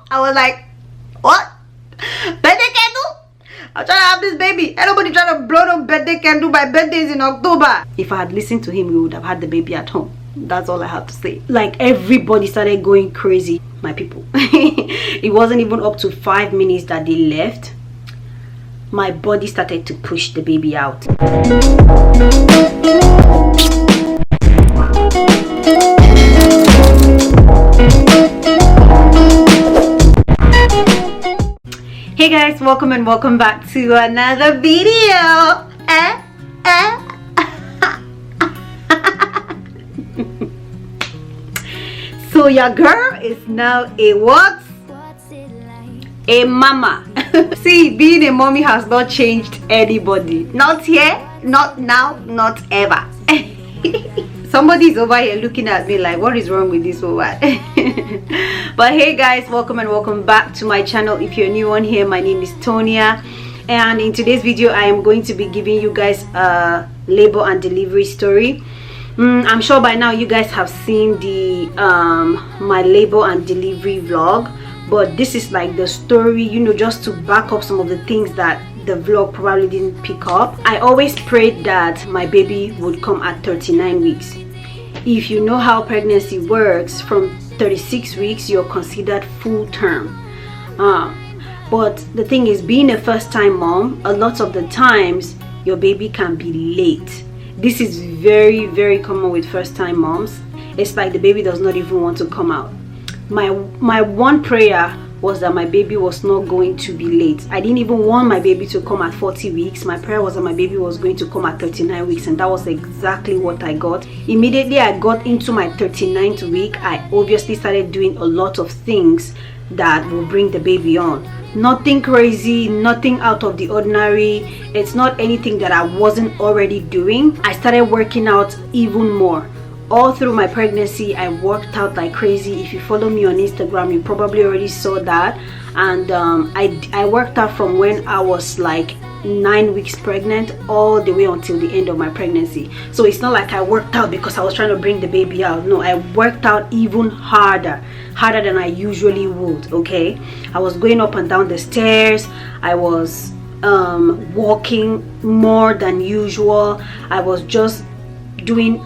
I was like, what? Birthday candle? I'm trying to have this baby. Ain't nobody trying to blow no birthday candle. My birthday is in October. If I had listened to him, we would have had the baby at home. That's all I have to say. Like, everybody started going crazy. My people. It wasn't even up to 5 minutes that they left. My body started to push the baby out. Hey guys, welcome and welcome back to another video. So your girl is now a what? A mama. See, being a mommy has not changed anybody. Not here, not now, not ever. Somebody's over here looking at me like, what is wrong with this woman? But hey guys, welcome and welcome back to my channel. If you're new on here, my name is Tonia, and in today's video I am going to be giving you guys a labor and delivery story. I'm sure by now you guys have seen the my labor and delivery vlog, but this is like the story, you know, just to back up some of the things that the vlog probably didn't pick up. I always prayed that my baby would come at 39 weeks. If you know how pregnancy works, from 36 weeks you're considered full term. But the thing is, being a first-time mom, a lot of the times your baby can be late. This is very, very common with first-time moms. It's like the baby does not even want to come out. My one prayer was that my baby was not going to be late. I didn't even want my baby to come at 40 weeks. My prayer was that my baby was going to come at 39 weeks, and that was exactly what I got. Immediately I got into my 39th week, I obviously started doing a lot of things that will bring the baby on. Nothing crazy, nothing out of the ordinary. It's not anything that I wasn't already doing. I started working out even more. All through my pregnancy I worked out like crazy. If you follow me on Instagram, you probably already saw that. And I worked out from when I was like 9 weeks pregnant all the way until the end of my pregnancy. So it's not like I worked out because I was trying to bring the baby out. No, I worked out even harder than I usually would. Okay, I was going up and down the stairs. I was walking more than usual. I was just doing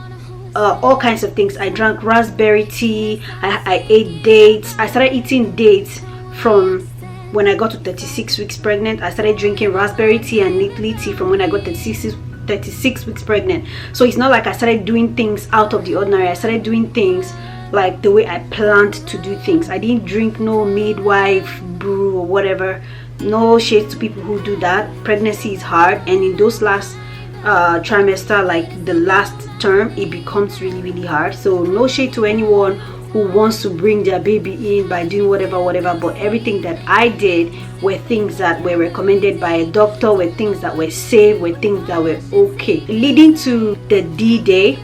all kinds of things. I drank raspberry tea. I ate dates. I started eating dates from when I got to 36 weeks pregnant. I started drinking raspberry tea and Italy tea from when I got 36 weeks pregnant. So it's not like I started doing things out of the ordinary. I started doing things like the way I planned to do things. I didn't drink no midwife brew or whatever. No shade to people who do that. Pregnancy is hard, and in those last trimester, like the last term, it becomes really hard. So no shade to anyone who wants to bring their baby in by doing whatever, but everything that I did were things that were recommended by a doctor, were things that were safe, were things that were okay. Leading to the D-Day,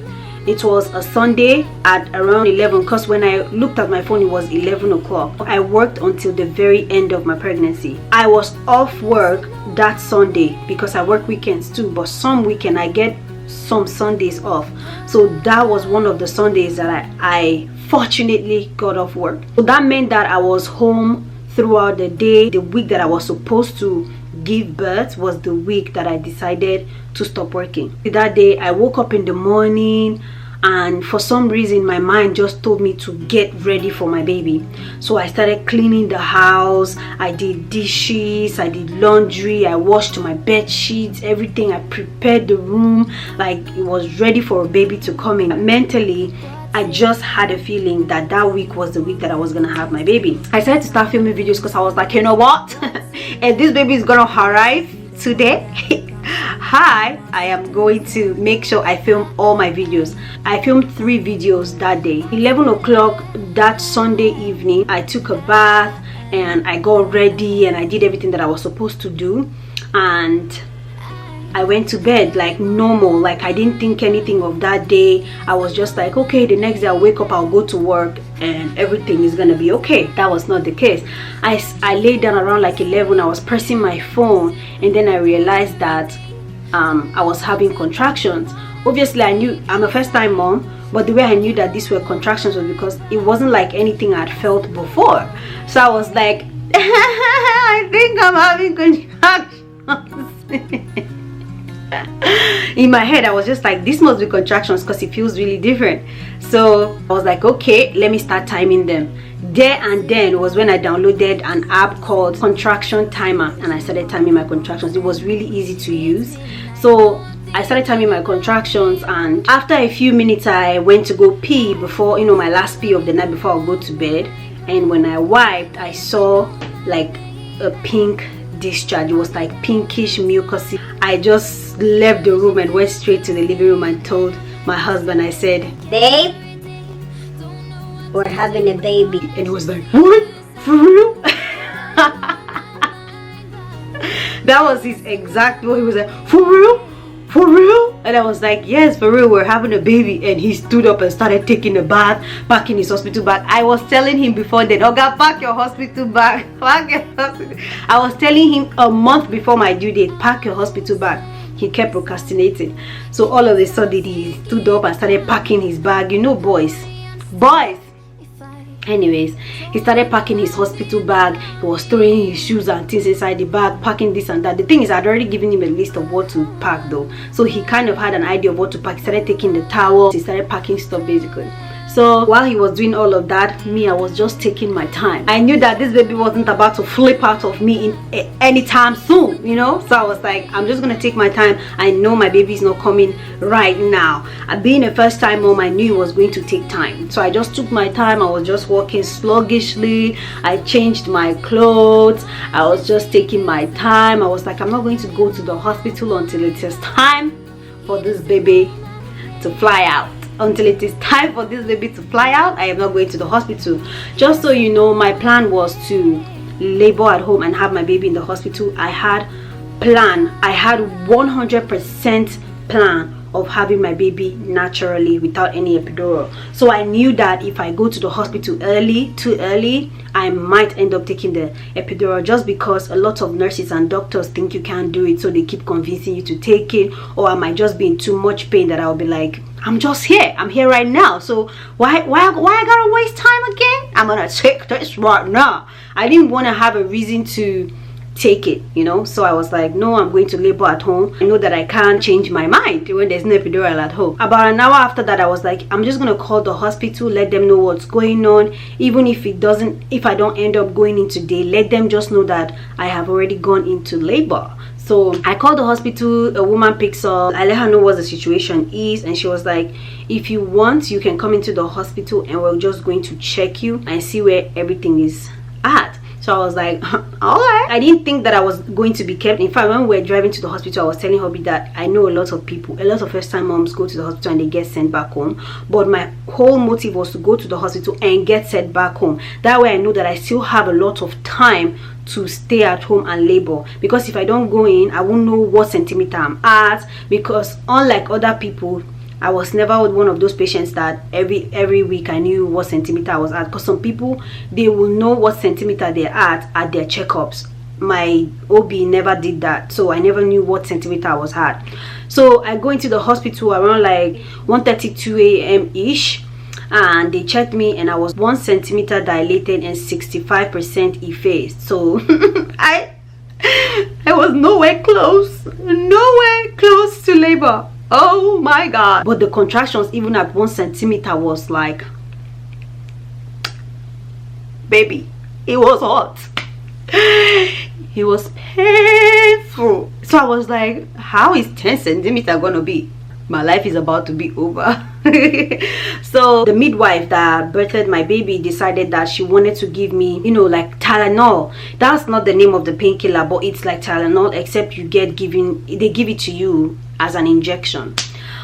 it was a Sunday at around 11, because when I looked at my phone it was 11 o'clock. I worked until the very end of my pregnancy. I was off work that Sunday because I work weekends too, but some weekend I get some Sundays off. So that was one of the Sundays that I fortunately got off work. So that meant that I was home throughout the day. The week that I was supposed to give birth was the week that I decided to stop working. That day I woke up in the morning, and for some reason my mind just told me to get ready for my baby. So I started cleaning the house. I did dishes, I did laundry, I washed my bed sheets, everything. I prepared the room like it was ready for a baby to come in. Mentally I just had a feeling that that week was the week that I was gonna have my baby. I started to start filming videos because I was like, you know what, if this baby is gonna arrive today, I am going to make sure I film all my videos. I filmed 3 videos that day. 11 o'clock that Sunday evening, I took a bath and I got ready and I did everything that I was supposed to do, and I went to bed like normal. Like I didn't think anything of that day. I was just like, okay, the next day I'll wake up, I'll go to work and everything is gonna be okay. That was not the case. I laid down around like 11. I was pressing my phone and then I realized that I was having contractions. Obviously I knew I'm a first-time mom, but the way I knew that these were contractions was because it wasn't like anything I'd felt before. So I was like, I think I'm having contractions. In my head I was just like, this must be contractions because it feels really different. So I was like, okay, let me start timing them. There and then was when I downloaded an app called Contraction Timer, and I started timing my contractions. It was really easy to use. So I started timing my contractions, and after a few minutes I went to go pee before, you know, my last pee of the night before I go to bed. And when I wiped, I saw like a pink discharge. It was like pinkish mucousy. I just left the room and went straight to the living room and told my husband, I said, babe, we're having a baby. And he was like, what? For real? That was his exact word. He was like, for real? For real? And I was like, yes, for real, we're having a baby. And he stood up and started taking a bath, packing his hospital bag. I was telling him before that, okay, pack your hospital bag. Pack your hospital. I was telling him a month before my due date, pack your hospital bag. He kept procrastinating. So all of a sudden he stood up and started packing his bag. You know, boys. Anyways, he started packing his hospital bag. He was throwing his shoes and things inside the bag, packing this and that. The thing is, I'd already given him a list of what to pack though, so he kind of had an idea of what to pack. He started taking the towels, he started packing stuff basically. So while he was doing all of that, me, I was just taking my time. I knew that this baby wasn't about to flip out of me in anytime soon, you know. So I was like, I'm just gonna take my time. I know my baby's not coming right now. Being a first time mom, I knew it was going to take time. So I just took my time. I was just walking sluggishly. I changed my clothes. I was just taking my time. I was like, I'm not going to go to the hospital until it is time for this baby to fly out. Until it is time for this baby to fly out, I am not going to the hospital. Just so you know, my plan was to labor at home and have my baby in the hospital. I had 100% plan of having my baby naturally without any epidural. So I knew that if I go to the hospital too early, I might end up taking the epidural, just because a lot of nurses and doctors think you can't do it, so they keep convincing you to take it. Or I might just be in too much pain that I'll be like, I'm just here, I'm here right now, so why I gotta waste time again? I'm gonna take this right now. I didn't want to have a reason to take it, you know. So I was like, no, I'm going to labor at home. I know that I can't change my mind when there's no epidural at home. About an hour after that, I was like, I'm just gonna call the hospital, let them know what's going on. Even if I don't end up going in today, let them just know that I have already gone into labor. So I called the hospital, a woman picks up, I let her know what the situation is, and she was like, if you want, you can come into the hospital and we're just going to check you and see where everything is at. So I was like, alright. I didn't think that I was going to be kept. In fact, when we were driving to the hospital, I was telling Hobby that I know a lot of people, a lot of first time moms go to the hospital and they get sent back home. But my whole motive was to go to the hospital and get sent back home. That way I know that I still have a lot of time to stay at home and labor, because if I don't go in, I won't know what centimeter I'm at. Because unlike other people, I was never one of those patients that every week I knew what centimeter I was at. Because some people, they will know what centimeter they're at their checkups. My OB never did that, so I never knew what centimeter I was at. So I go into the hospital around like 1:32 a.m. ish, and they checked me and I was 1 centimeter dilated and 65% effaced. So I was nowhere close to labor. Oh my god. But the contractions even at 1 centimeter was like, baby, it was hot. It was painful. So I was like, how is 10 centimeter gonna be? My life is about to be over. So the midwife that birthed my baby decided that she wanted to give me, you know, like Tylenol. That's not the name of the painkiller, but it's like Tylenol, except they give it to you as an injection.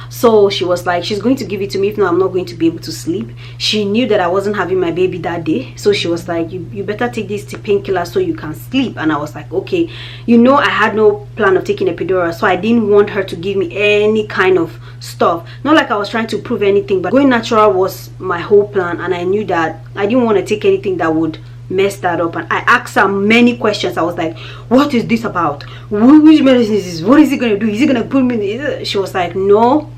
So she was like, she's going to give it to me, if not I'm not going to be able to sleep. She knew that I wasn't having my baby that day, so she was like, you better take this painkiller so you can sleep. And I was like, okay. You know, I had no plan of taking epidural, so I didn't want her to give me any kind of stuff. Not like I was trying to prove anything, but going natural was my whole plan, and I knew that I didn't want to take anything that would mess that up. And I asked her many questions. I was like, what is this about? Which medicine is this? What is he gonna do? Is he gonna put me in? She was like, no,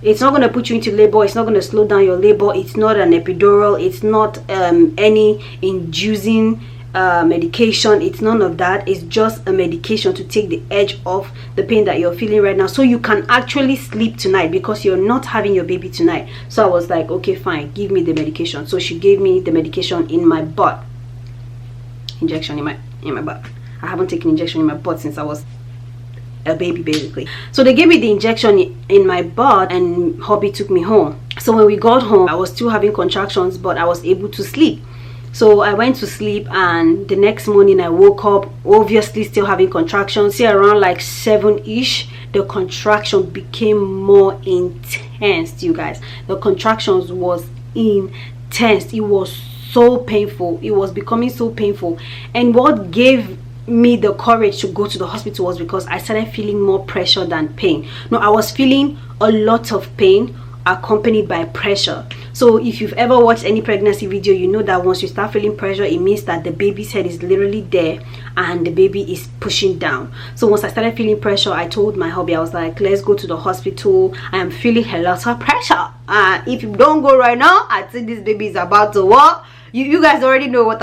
It's not going to put you into labor. It's not going to slow down your labor. It's not an epidural. It's not any inducing medication. It's none of that. It's just a medication to take the edge off the pain that you're feeling right now, so you can actually sleep tonight, because you're not having your baby tonight. So I was like, okay, fine, give me the medication. So she gave me the medication in my butt. Injection in my butt. I haven't taken injection in my butt since I was a baby, basically. So they gave me the injection in my butt, and hubby took me home. So when we got home, I was still having contractions, but I was able to sleep. So I went to sleep, and the next morning I woke up, obviously still having contractions. See, around like 7-ish, the contraction became more intense, you guys. The contractions was intense. It was so painful. It was becoming so painful. And what gave me the courage to go to the hospital was because I started feeling more pressure than pain. No, I was feeling a lot of pain accompanied by pressure. So if you've ever watched any pregnancy video, you know that once you start feeling pressure, it means that the baby's head is literally there and the baby is pushing down. So once I started feeling pressure, I told my hubby, I was like, let's go to the hospital. I am feeling a lot of pressure. If you don't go right now, I think this baby is about to what? You guys already know what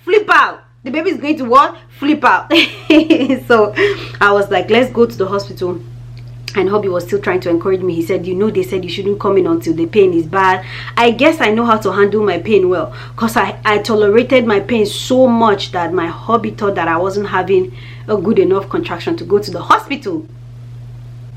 flip out. The baby is going to what? Flip out. So I was like, let's go to the hospital. And hubby was still trying to encourage me. He said, you know, they said you shouldn't come in until the pain is bad. I guess I know how to handle my pain well, because I tolerated my pain so much that my hubby thought that I wasn't having a good enough contraction to go to the hospital.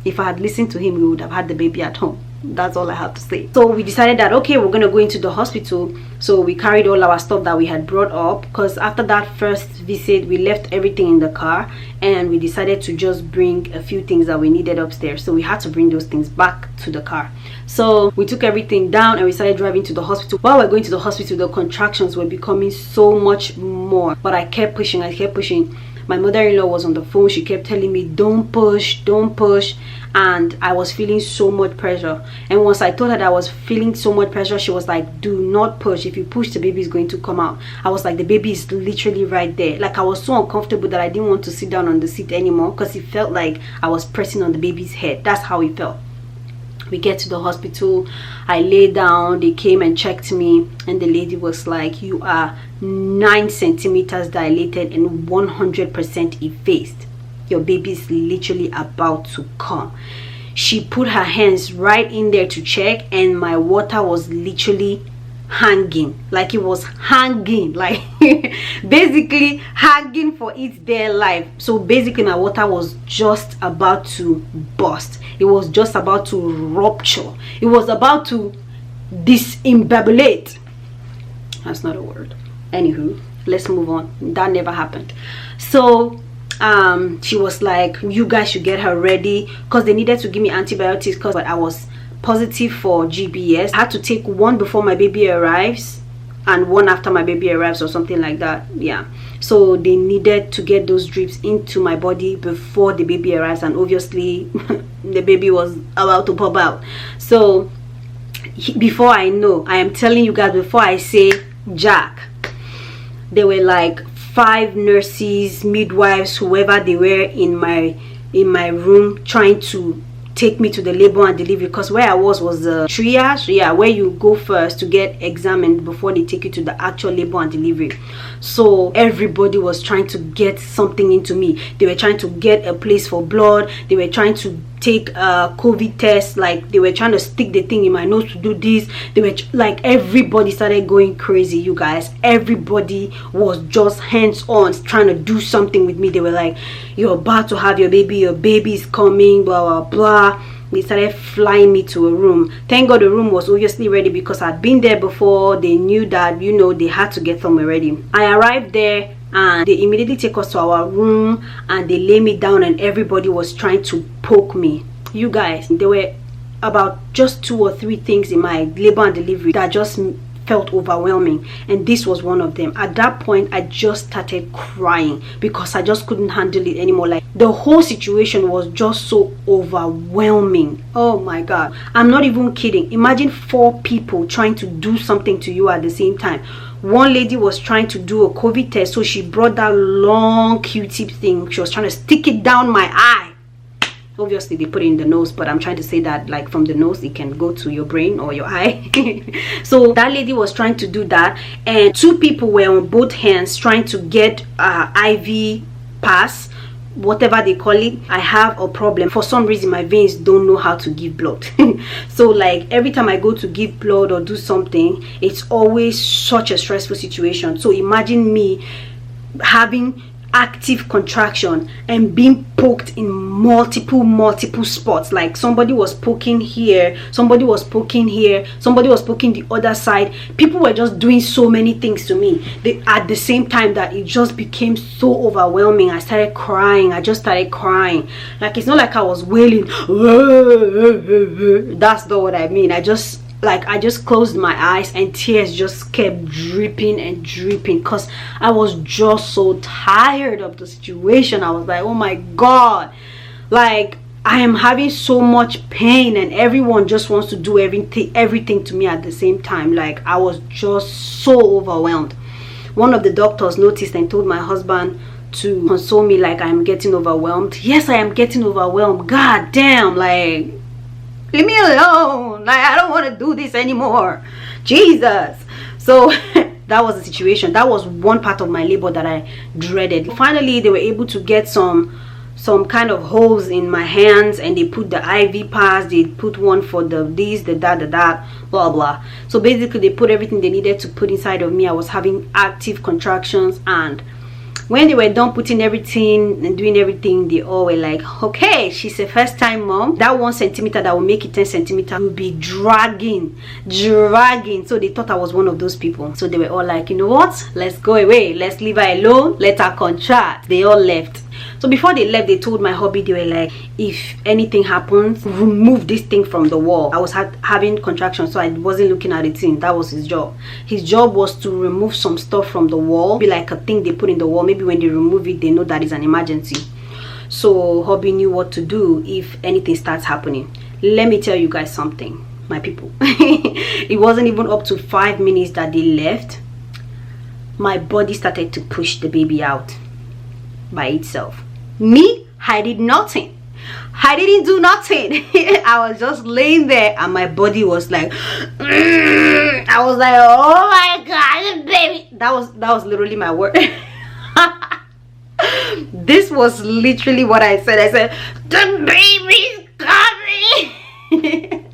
If I had listened to him, we would have had the baby at home. That's all I have to say. So we decided that, okay, we're going to go into the hospital. So we carried all our stuff that we had brought up, because after that first visit, we left everything in the car, and we decided to just bring a few things that we needed upstairs. So we had to bring those things back to the car. So we took everything down and we started driving to the hospital. While we're going to the hospital, the contractions were becoming so much more, but I kept pushing. My mother-in-law was on the phone. She kept telling me, don't push, and I was feeling so much pressure. And once I told her that I was feeling so much pressure, she was like, do not push. If you push, the baby is going to come out. I was like, the baby is literally right there. Like, I was so uncomfortable that I didn't want to sit down on the seat anymore, because it felt like I was pressing on the baby's head. That's how it felt. We get to the hospital, I lay down, they came and checked me, and the lady was like, you are 9 centimeters dilated and 100% effaced. Your baby is literally about to come. She put her hands right in there to check, and my water was literally hanging. Like, it was hanging, like basically hanging for its dear life. So basically my water was just about to burst. It was just about to rupture. It was about to disembabulate. That's not a word. Anywho, let's move on. That never happened. So she was like, you guys should get her ready, because they needed to give me antibiotics, because I was positive for GBS. I had to take one before my baby arrives and one after my baby arrives, or something like that. Yeah, so they needed to get those drips into my body before the baby arrives, and obviously the baby was about to pop out. So before I know, I am telling you guys, before I say Jack, there were like 5 nurses, midwives, whoever they were in my room, trying to take me to the labor and delivery, because where I was the triage, yeah, where you go first to get examined before they take you to the actual labor and delivery. So everybody was trying to get something into me. They were trying to get a place for blood. They were trying to take a COVID test. Like, they were trying to stick the thing in my nose to do this. They were like, everybody started going crazy, you guys. Everybody was just hands on, trying to do something with me. They were like, you're about to have your baby is coming, blah blah blah. They started flying me to a room. Thank God the room was obviously ready, because I'd been there before. They knew that, you know, they had to get somewhere ready. I arrived there and they immediately take us to our room and they lay me down, and everybody was trying to poke me. You guys, there were about just 2 or 3 things in my labor and delivery that just felt overwhelming, and this was one of them. At that point, I just started crying, because I just couldn't handle it anymore. Like, the whole situation was just so overwhelming. Oh my God, I'm not even kidding. Imagine 4 people trying to do something to you at the same time. One lady was trying to do a COVID test, so she brought that long Q-tip thing. She was trying to stick it down my eye. Obviously they put it in the nose, but I'm trying to say that like from the nose it can go to your brain or your eye. So that lady was trying to do that, and 2 people were on both hands trying to get IV pass, whatever they call it. I have a problem. For some reason my veins don't know how to give blood. So like every time I go to give blood or do something, it's always such a stressful situation. So imagine me having active contraction and being poked in multiple spots. Like somebody was poking here, somebody was poking here, somebody was poking the other side. People were just doing so many things to me at the same time that it just became so overwhelming. I started crying. I just started crying. Like it's not like I was wailing. That's not what I mean. I just closed my eyes and tears just kept dripping and dripping because I was just so tired of the situation. I was like, oh my god, like I am having so much pain and everyone just wants to do everything to me at the same time. Like I was just so overwhelmed. One of the doctors noticed and told my husband to console me, like I'm getting overwhelmed. Yes, I am getting overwhelmed. God damn, like leave me alone. Like I don't want to do this anymore. Jesus. So that was the situation. That was one part of my labor that I dreaded. Finally they were able to get some kind of holes in my hands, and they put the IV pass. They put one for the this, the that, blah blah. So basically they put everything they needed to put inside of me. I was having active contractions, and when they were done putting everything and doing everything, they all were like, okay, she's a first-time mom. That 1 centimeter that will make it 10 centimeters will be dragging. So they thought I was one of those people. So they were all like, you know what? Let's go away. Let's leave her alone. Let her contract. They all left. So before they left, they told my hubby, they were like, if anything happens, remove this thing from the wall. I was having contractions, so I wasn't looking at the thing. That was his job. His job was to remove some stuff from the wall, be like a thing they put in the wall. Maybe when they remove it, they know that is an emergency. So hubby knew what to do if anything starts happening. Let me tell you guys something, my people. It wasn't even up to 5 minutes that they left. My body started to push the baby out by itself. Me, I did nothing. I didn't do nothing. I was just laying there and my body was like, I was like, oh my god, baby. That was literally my word. This was literally what I said. I said, the baby's coming.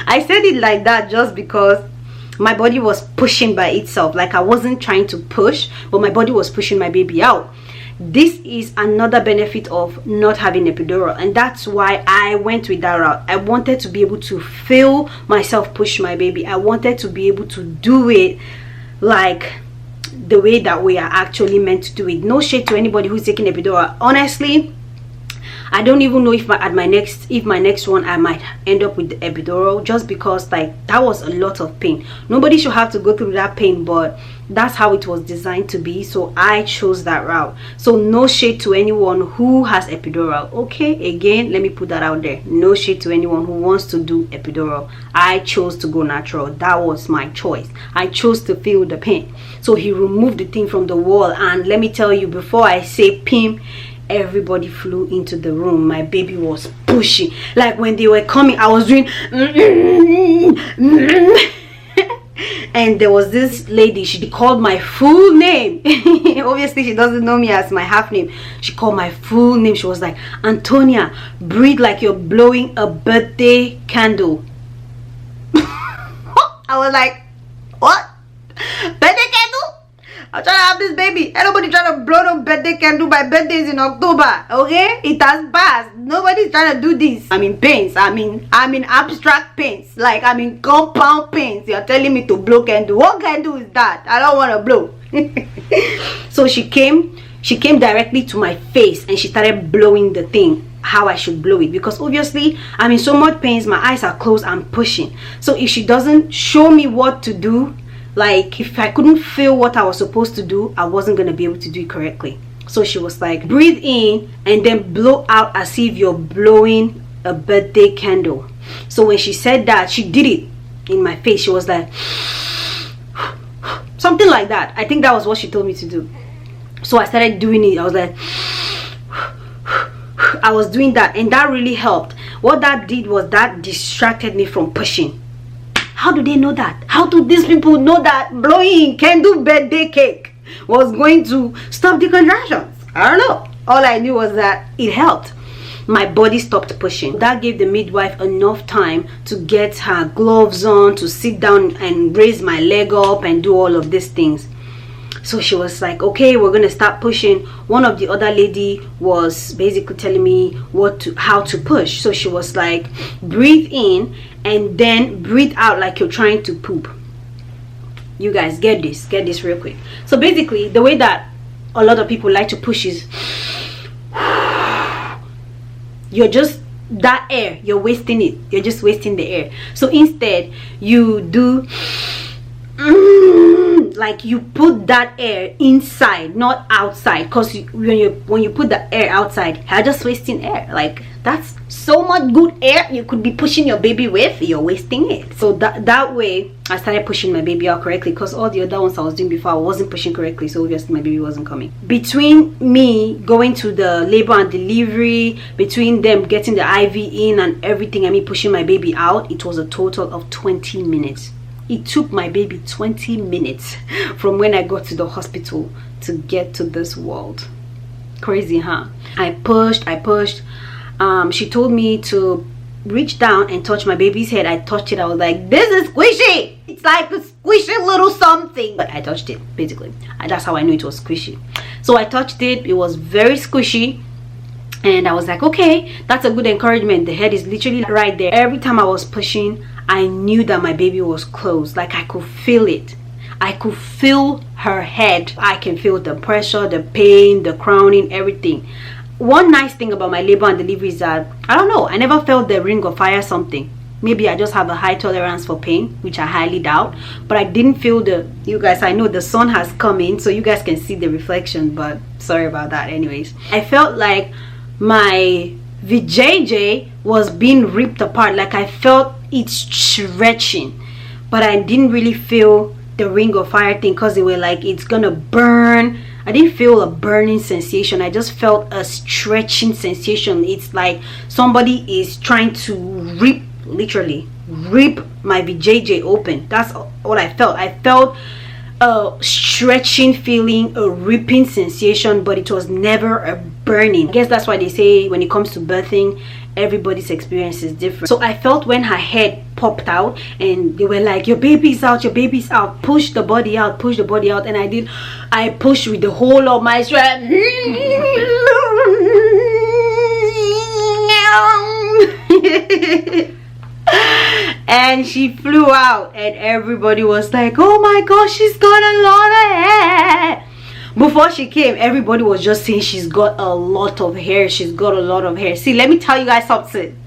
I said it like that just because my body was pushing by itself. Like I wasn't trying to push, but my body was pushing my baby out. This is another benefit of not having epidural, and that's why I went with that route. I wanted to be able to feel myself push my baby. I wanted to be able to do it like the way that we are actually meant to do it. No shade to anybody who's taking epidural. Honestly, I don't even know if my next one I might end up with the epidural, just because like that was a lot of pain. Nobody should have to go through that pain, but that's how it was designed to be, so I chose that route. So no shade to anyone who has epidural. Okay, again, let me put that out there. No shade to anyone who wants to do epidural. I chose to go natural. That was my choice. I chose to feel the pain. So he removed the thing from the wall, and let me tell you, before I say pim, everybody flew into the room. My baby was pushing. Like when they were coming, I was doing and there was this lady, she called my full name. Obviously she doesn't know me as my half name. She called my full name. She was like, Antonia, breathe like you're blowing a birthday candle. I was like, what? Birthday candle? I'm trying to have this baby. Ain't nobody trying to blow no birthday candle. My birthday is in October. Okay? It has passed. Nobody's trying to do this. I'm in pains. I'm in abstract pains. Like I'm in compound pains. You're telling me to blow candle. What candle is that? I don't want to blow. So she came directly to my face and she started blowing the thing, how I should blow it, because obviously I'm in so much pains. My eyes are closed. I'm pushing. So if she doesn't show me what to do, like if I couldn't feel what I was supposed to do, I wasn't going to be able to do it correctly. So she was like, breathe in and then blow out as if you're blowing a birthday candle. So when she said that, she did it in my face. She was like something like that. I think that was what she told me to do. So I started doing it. I was like I was doing that, and that really helped. What that did was that distracted me from pushing. How do they know that? How do these people know that blowing candle birthday cake was going to stop the contractions? I don't know. All I knew was that it helped. My body stopped pushing. That gave the midwife enough time to get her gloves on, to sit down and raise my leg up and do all of these things. So she was like, okay, we're gonna start pushing. One of the other lady was basically telling me how to push. So she was like, breathe in and then breathe out like you're trying to poop. You guys get this real quick. So basically the way that a lot of people like to push is you're just, that air, you're wasting it. You're just wasting the air. So instead you do like you put that air inside, not outside, because when you put the air outside, you're just wasting air. Like, that's so much good air you could be pushing your baby with, you're wasting it. So that way I started pushing my baby out correctly, because all the other ones I was doing before, I wasn't pushing correctly, so obviously my baby wasn't coming. Between me going to the labor and delivery, between them getting the IV in and everything, and me pushing my baby out, it was a total of 20 minutes. It took my baby 20 minutes from when I got to the hospital to get to this world. Crazy, huh? I pushed. She told me to reach down and touch my baby's head. I touched it. I was like, this is squishy. It's like a squishy little something. But I touched it, basically. That's how I knew it was squishy. So I touched it. It was very squishy. And I was like, okay, that's a good encouragement. The head is literally right there. Every time I was pushing, I knew that my baby was close. Like, I could feel it. I could feel her head. I can feel the pressure, the pain, the crowning, everything. One nice thing about my labor and delivery is that, I don't know, I never felt the ring of fire something. Maybe I just have a high tolerance for pain, which I highly doubt. But I didn't feel you guys, I know the sun has come in, so you guys can see the reflection, but sorry about that anyways. I felt like my VJJ was being ripped apart. Like, I felt it stretching, but I didn't really feel the ring of fire thing, because they were like, it's gonna burn. I didn't feel a burning sensation. I just felt a stretching sensation. It's like somebody is trying to rip, literally rip my VJJ open. That's what I felt. I felt a stretching feeling, a ripping sensation, but it was never a burning. I guess that's why they say when it comes to birthing, everybody's experience is different. So I felt when her head popped out and they were like, your baby's out, your baby's out, push the body out, push the body out. And I pushed with the whole of my strength. And she flew out and everybody was like, oh my gosh, she's got a lot of hair. Before she came, everybody was just saying she's got a lot of hair, she's got a lot of hair. See, let me tell you guys something.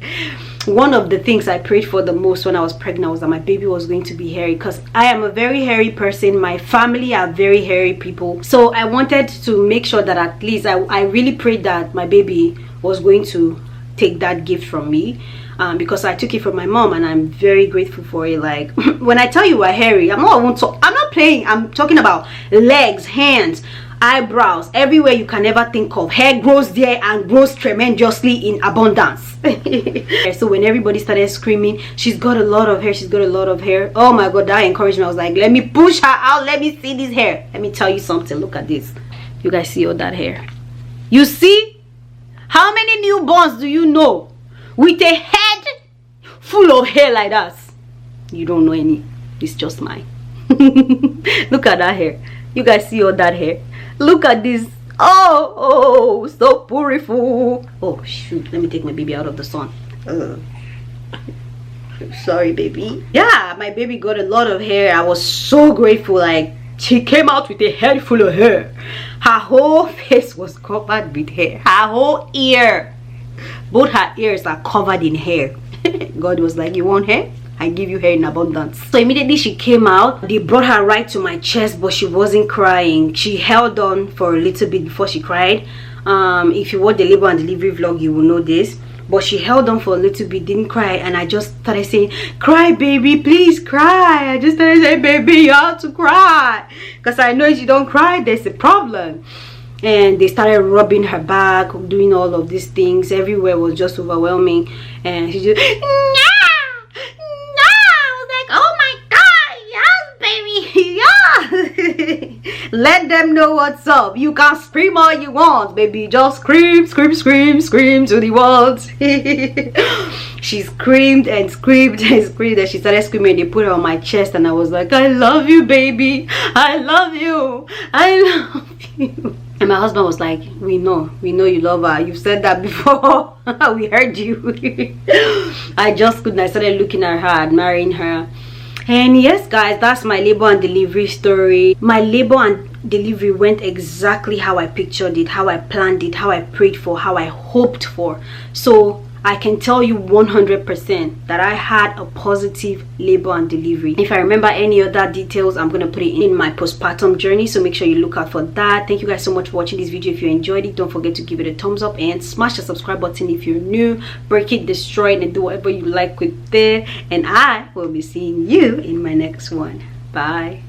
One of the things I prayed for the most when I was pregnant was that my baby was going to be hairy, because I am a very hairy person. My family are very hairy people, so I wanted to make sure that at least I really prayed that my baby was going to take that gift from me, because I took it from my mom and I'm very grateful for it. Like, when I tell you we're hairy, I'm not playing. I'm talking about legs, hands, eyebrows, everywhere you can ever think of. Hair grows there and grows tremendously in abundance. So when everybody started screaming, she's got a lot of hair, she's got a lot of hair, oh my god, that encouraged me. I was like, let me push her out, let me see this hair. Let me tell you something, look at this. You guys see all that hair? You see? How many newborns do you know with a head full of hair like that? You don't know any. It's just mine. Look at that hair. You guys see all that hair? Look at this. Oh, so beautiful. Oh shoot, let me take my baby out of the sun. Sorry, baby. Yeah, my baby got a lot of hair. I was so grateful. Like, she came out with a head full of hair. Her whole face was covered with hair. Her whole ear, both her ears are covered in hair. God was like, you want hair? I give you hair in abundance. So immediately she came out, they brought her right to my chest, but she wasn't crying. She held on for a little bit before she cried. If you watch the labor and delivery vlog, you will know this. But she held on for a little bit, didn't cry, and I just started saying, cry baby, please cry. I just started saying, baby, you have to cry, because I know if you don't cry, there's a problem. and they started rubbing her back, doing all of these things. Everywhere was just overwhelming, and she just oh my god, yes baby, yes. Let them know what's up. You can scream all you want, baby, just scream, scream, scream, scream to the world. She screamed and screamed and screamed, and she started screaming. They put her on my chest, and I was like, I love you, baby, I love you, I love you. And my husband was like, we know you love her, you've said that before. We heard you. I just couldn't. I started looking at her, admiring her. And yes guys, that's my labor and delivery story. My labor and delivery went exactly how I pictured it, how I planned it, how I prayed for, how I hoped for. So I can tell you 100% that I had a positive labor and delivery. If I remember any other details, I'm going to put it in my postpartum journey, so make sure you look out for that. Thank you guys so much for watching this video. If you enjoyed it, don't forget to give it a thumbs up and smash the subscribe button if you're new. Break it, destroy it, and do whatever you like with it. And I will be seeing you in my next one. Bye.